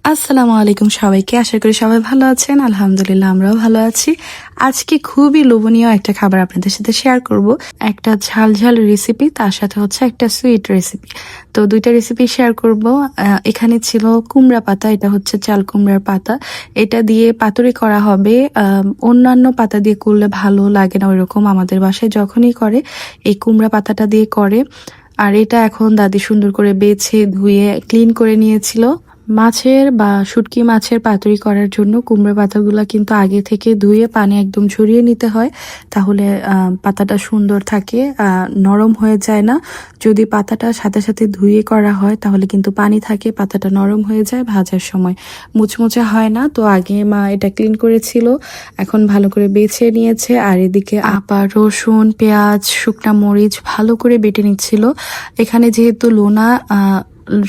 আসসালামু আলাইকুম সবাইকে। আশা করি সবাই ভালো আছেন। আলহামদুলিল্লাহ আমরাও ভালো আছি। আজকে খুবই লোভনীয় একটা খাবার আপনাদের সাথে শেয়ার করব। একটা ঝাল ঝাল রেসিপি, তার সাথে হচ্ছে একটা সুইট রেসিপি। তো দুইটা রেসিপি শেয়ার করব। এখানে ছিল কুমড়া পাতা, এটা হচ্ছে চাল কুমড়ার পাতা। এটা দিয়ে পাতুরি করা হবে। অন্যান্য পাতা দিয়ে করলে ভালো লাগে না ওইরকম, আমাদের বাসায় যখনই করে এই কুমড়া পাতাটা দিয়ে করে। আর এটা এখন দাদি সুন্দর করে বেছে ধুয়ে ক্লিন করে নিয়েছিল। মাছের বা শুটকি মাছের পাতুরি করার জন্য কুমড়ো পাতাগুলা কিন্তু আগে থেকে ধুয়ে পানি একদম ঝরিয়ে নিতে হয়, তাহলে পাতাটা সুন্দর থাকে, নরম হয়ে যায় না। যদি পাতাটা সাথে সাথে ধুয়ে করা হয় তাহলে কিন্তু পানি থাকে, পাতাটা নরম হয়ে যায়, ভাজার সময় মুচমুচে হয় না। তো আগে মা এটা ক্লিন করেছিল, এখন ভালো করে বেছে নিয়েছে। আর এদিকে আপা রসুন, পেঁয়াজ, শুকনা মরিচ ভালো করে বেটে নিচ্ছিল। এখানে যেহেতু লোনা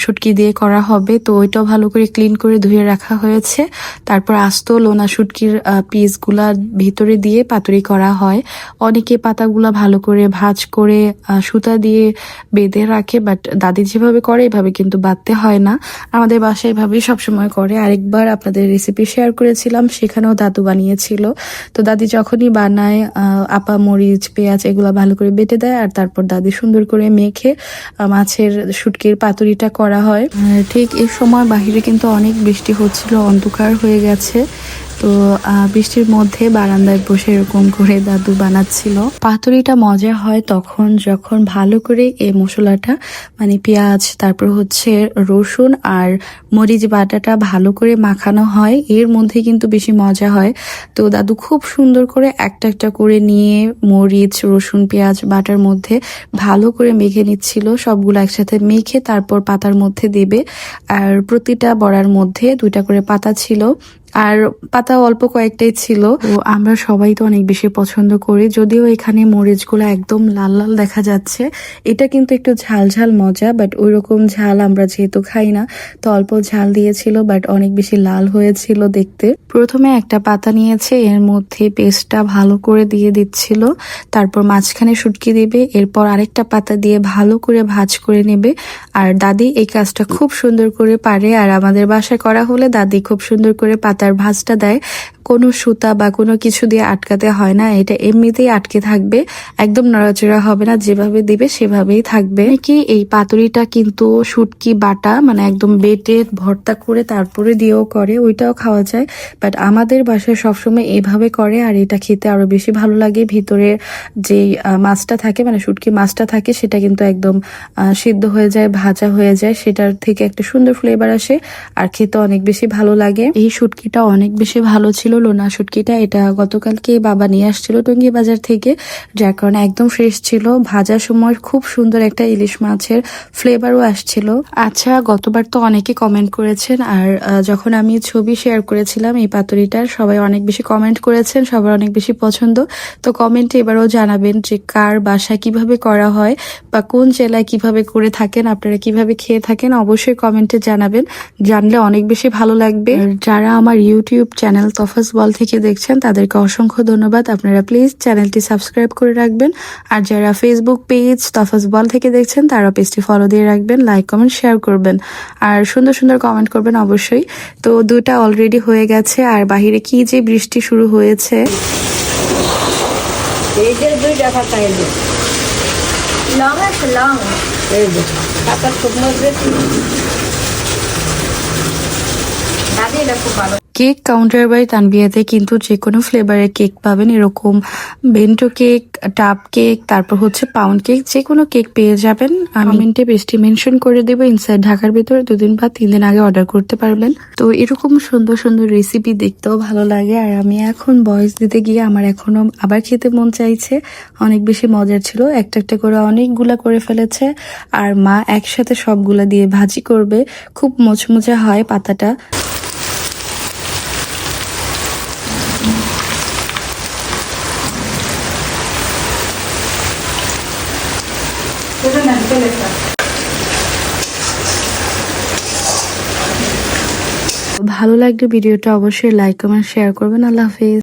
শুটকি দিয়ে করা হবে, তো ওইটাও ভালো করে ক্লিন করে ধুয়ে রাখা হয়েছে। তারপর আস্ত লোনা শুটকির পিসগুলা ভিতরে দিয়ে পাতুরি করা হয়। অনেকে পাতাগুলা ভালো করে ভাঁজ করে সুতা দিয়ে বেঁধে রাখে, বাট দাদি যেভাবে করে এভাবে কিন্তু বাঁধতে হয় না। আমাদের বাসায় এভাবেই সবসময় করে। আরেকবার আপনাদের রেসিপি শেয়ার করেছিলাম, সেখানেও দাদু বানিয়েছিল। তো দাদি যখনই বানায় আপা মরিচ, পেঁয়াজ এগুলা ভালো করে বেটে দেয়, আর তারপর দাদি সুন্দর করে মেখে মাছের শুটকির পাতুরিটা করা হয়। ঠিক এই সময় বাহিরে কিন্তু অনেক বৃষ্টি হচ্ছিল, অন্ধকার হয়ে গেছে। তো বৃষ্টির মধ্যে বারান্দায় বসে এরকম করে দাদু বানাচ্ছিল। পাতুরিটা মজা হয় তখন যখন ভালো করে এই মশলাটা, মানে পেঁয়াজ, তারপর হচ্ছে রসুন আর মরিচ বাটাটা ভালো করে মাখানো হয়, এর মধ্যে কিন্তু বেশি মজা হয়। তো দাদু খুব সুন্দর করে একটা একটা করে নিয়ে মরিচ, রসুন, পেঁয়াজ বাটার মধ্যে ভালো করে মেখে নিচ্ছিল। সবগুলো একসাথে মেখে তারপর পাতার মধ্যে দেবে। আর প্রতিটা বড়ার মধ্যে দুইটা করে পাতা ছিল, আর পাতা অল্প কয়েকটাই ছিল। তো আমরা সবাই তো অনেক বেশি পছন্দ করি, যদিও এখানে মরিচগুলো একদম লাল লাল দেখা যাচ্ছে। এটা কিন্তু একটু ঝাল ঝাল মজা, বাট ওইরকম ঝাল আমরা যেহেতু খাই না, তো অল্প ঝাল দিয়েছিল, বাট অনেক বেশি লাল হয়েছিল দেখতে। প্রথমে একটা পাতা নিয়েছে, এর মধ্যে পেস্টটা ভালো করে দিয়ে দিচ্ছিল, তারপর মাঝখানে শুটকি দিবে, এরপর আরেকটা পাতা দিয়ে ভালো করে ভাজ করে নেবে। আর দাদি এই কাজটা খুব সুন্দর করে পারে, আর আমাদের বাসায় করা হলে দাদি খুব সুন্দর করে পাতার ভাঁজটা দেয়। কোনো সুতা বা কোনো কিছু দিয়ে আটকাতে হয় না, এটা এমনিতেই আটকে থাকবে, একদম নড়াচড়া হবে না, যেভাবে দিবে সেভাবেই থাকবে। কি এই পাতুরিটা কিন্তু শুটকি বাটা, মানে একদম বেটে ভর্তা করে তারপরে দিয়েও করে, ওইটাও খাওয়া যায়। বাট আমাদের বাসায় সবসময় এভাবে করে, আর এটা খেতে আরো বেশি ভালো লাগে। ভিতরে যে মাছটা থাকে, মানে শুটকি মাছটা থাকে, সেটা কিন্তু একদম সিদ্ধ হয়ে যায়, ভাজা হয়ে যায়, সেটার থেকে একটা সুন্দর ফ্লেভার আসে, আর খেতে অনেক বেশি ভালো লাগে। এই শুটকিটা অনেক বেশি ভালো ছিল, লোনা শুটকিটা। এটা গতকালকে বাবা নিয়ে আসছিল টঙ্গী বাজার থেকে, যার কারণে একদম ফ্রেশ ছিল। ভাজার সময় খুব সুন্দর একটা ইলিশ মাছের ফ্লেভারও আসছিল। আচ্ছা, গতবার তো অনেকে কমেন্ট করেছেন, আর যখন আমি ছবি শেয়ার করেছিলাম এই পাতুরিটার, সবাই অনেক বেশি কমেন্ট করেছেন, সবার অনেক বেশি পছন্দ। তো কমেন্টে এবারও জানাবেন যে কার বাসায় কিভাবে করা হয়, বা কোন জেলায় কিভাবে করে থাকেন, আপনারা কিভাবে খেয়ে থাকেন, অবশ্যই কমেন্টে জানাবেন। জানলে অনেক বেশি ভালো লাগবে। যারা আমার ইউটিউব চ্যানেল তফাজ বল থেকে দেখছেন তাদেরকে অসংখ্য ধন্যবাদ। আপনারা প্লিজ চ্যানেলটি সাবস্ক্রাইব করে রাখবেন। আর যারা ফেসবুক পেজ তফাজ বল থেকে দেখছেন তারা পেজটি ফলো দিয়ে রাখবেন, লাইক, কমেন্ট, শেয়ার করবেন, আর সুন্দর সুন্দর কমেন্ট করবেন অবশ্যই। তো দুটা অলরেডি হয়ে গেছে, আর বাহিরে কি যে বৃষ্টি শুরু হয়েছে। এই যে দুইটা পাতা এলো লং আছে, লং এই যে পাতা শুকনো দিয়েছি। দাদি এটা খুব ভালো। কেক কাউন্টার বাই তানবিয়াতে কিন্তু যে কোনো ফ্লেভারের কেক পাবেন, এরকম বেন্টো কেক, টাপ কেক, তারপর হচ্ছে পাউন্ড কেক, যে কোনো কেক পেয়ে যাবেন। কমেন্টে পেজটি মেনশন করে দেবো। ইনসাইড ঢাকার ভিতরে 2 দিন বা 3 দিন আগে অর্ডার করতে পারবেন। তো এরকম সুন্দর সুন্দর রেসিপি দেখতেও ভালো লাগে, আর আমি এখন ভয়েস দিতে গিয়ে আমার এখনো আবার খেতে মন চাইছে। অনেক বেশি মজার ছিল, একটা একটা করে অনেকগুলা করে ফেলেছে, আর মা একসাথে সবগুলা দিয়ে ভাজি করবে, খুব মোচমোচা হয় পাতাটা। ভালো লাগলে ভিডিওটা অবশ্যই লাইক, কমেন্ট, শেয়ার করবেন। আল্লাহ হাফেজ।